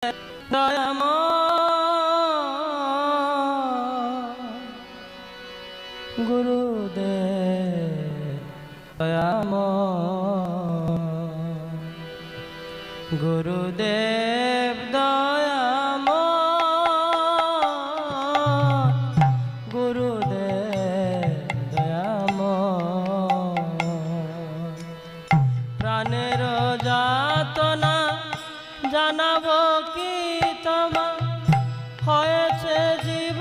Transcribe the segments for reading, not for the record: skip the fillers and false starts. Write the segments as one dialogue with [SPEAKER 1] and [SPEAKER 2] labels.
[SPEAKER 1] দয়াময় গুরুদেব দয়াময় গুরুদেব দয়াময় গুরুদেব দয়াময় প্রাণের যাতনা জানাবো কি তোমা হয়েছে জীব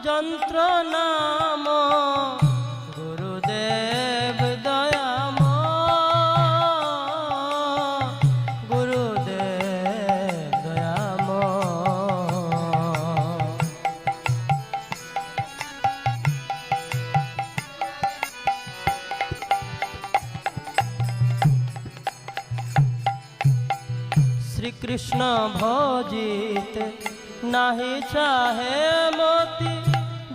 [SPEAKER 1] যন্ত্রণাম গুরুদেব দয়াময় গুরুদেব দয়াময় শ্রীকৃষ্ণ ভজিতে নাহি চাহে মতি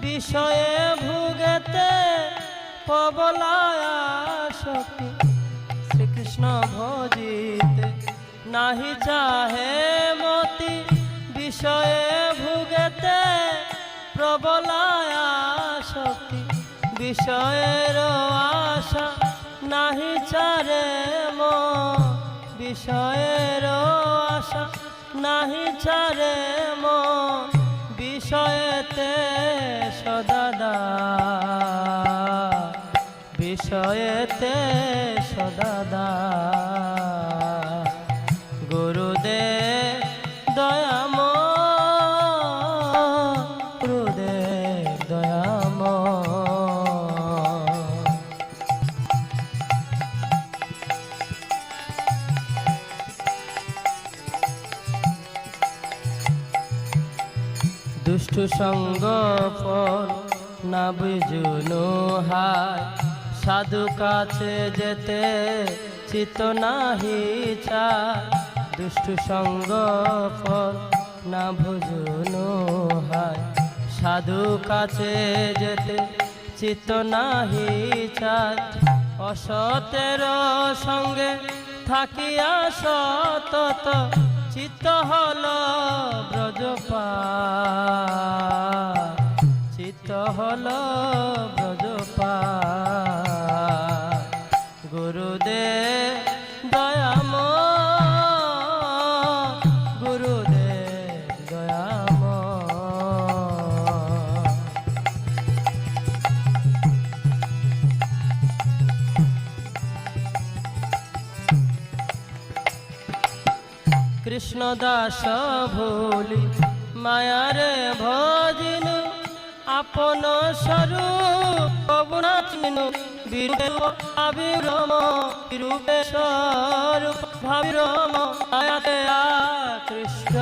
[SPEAKER 1] বিষয়ে ভুগেতে প্রবলায়াসক্তি শ্রীকৃষ্ণ ভজিতে নাহি চাহে মতি বিষয়ে ভুগেতে প্রবলায়াসক্তি বিষয়ের আশা নাহি চারে মন বিষয়ের আশা নাহি ছাড়ে মন বিষয়েতে সদাদা বিষয়েতে সদাদা গুরুদেব দয়াময় গুরুদেব দয়াময় দুষ্টু সঙ্গ ফল না বুঝুনো হায় সাধু কাছে যেতে চিত নাহি চায় দুষ্টু সঙ্গ ফল না বুঝুনো হায় সাধু কাছে যেতে চিত নাহি চায় অসতের সঙ্গে থাকিয়া সতত চিত্ত হল ব্রজপাল চিত্ত হল ব্রজপাল গুরুদেব দয়াময় গুরুদেব দয়াময় কৃষ্ণ দাস ভুলি মায়ারে ভজিনু আপন স্বরূপ চিনু বিরম রূপে স্বরূপ ভাবিরম মায়াতে আকৃষ্ট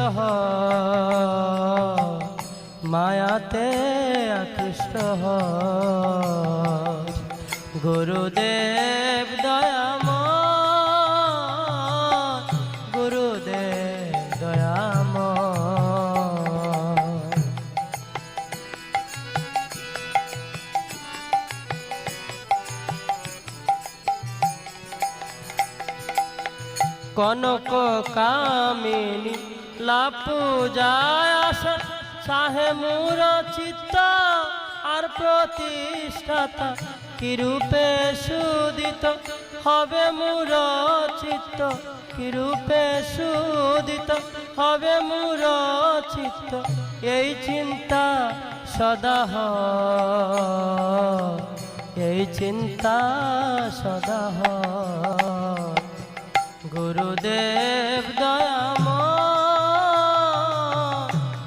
[SPEAKER 1] মায়াতে আকৃষ্ট গুরুদেব দয়াময় গুরুদেব দয়াময় কনক কামিনী লাপু যায় আসা চাহে মূর চিত্ত আর প্রতিষ্ঠাতা কিরূপে সুদিত হবে মূর চিত্ত কিরূপে সুদিত হবে মূর চিত্ত এই চিন্তা সদা হয় এই চিন্তা সদা হয় গুরুদেব দয়াময়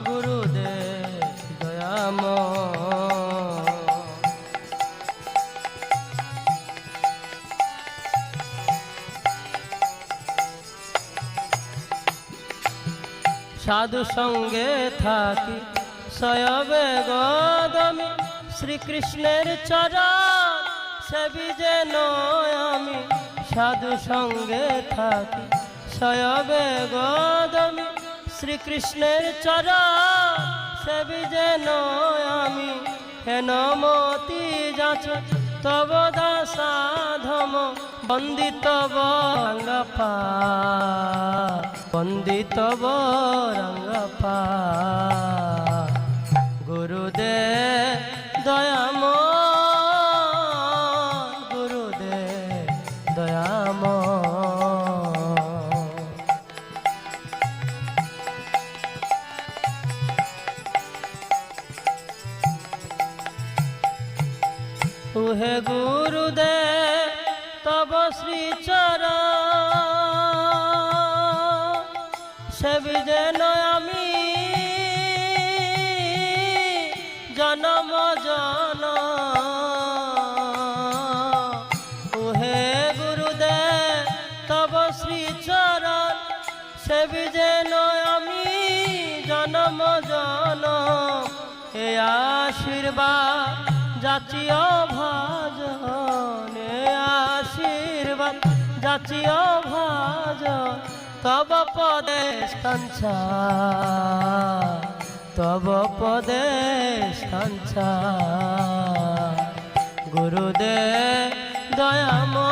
[SPEAKER 1] গুরুদেব দয়াময় সাধু সঙ্গে থাকি সয়বে গদমি শ্রীকৃষ্ণের চরণ সেবি যেন আমি সাধু সঙ্গে থাকি সয়বে গদমি শ্রীকৃষ্ণের চরণ সেবি যেন আমি হেন মতি যাচ তব দাসাধম বন্দিত বঙ্গপা বন্দিত রঙ্গপা গুরুদে দয়াম গুরুদে দয়াম হে গুরুদেব তব শ্রীচরণ সেবি যেন আমি জনম জন হে গুরুদেব তব শ্রীচরণ সেবি যেন আমি জনম জন এ আশীর্বাদ যাচিও ভাজন আশীর্বাদ যাচিও ভাজন তব পদে সঞ্চা তব পদে সঞ্চা গুরুদেব দয়াময়